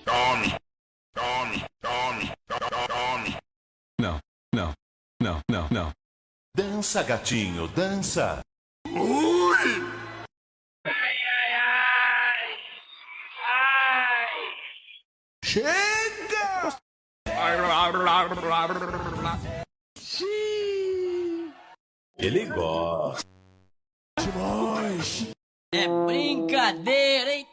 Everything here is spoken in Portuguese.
Tome, tome, tome, tome. Não, não, não, não, não. Dança, gatinho, dança. Ui! Chega! Ele gosta. É brincadeira, hein?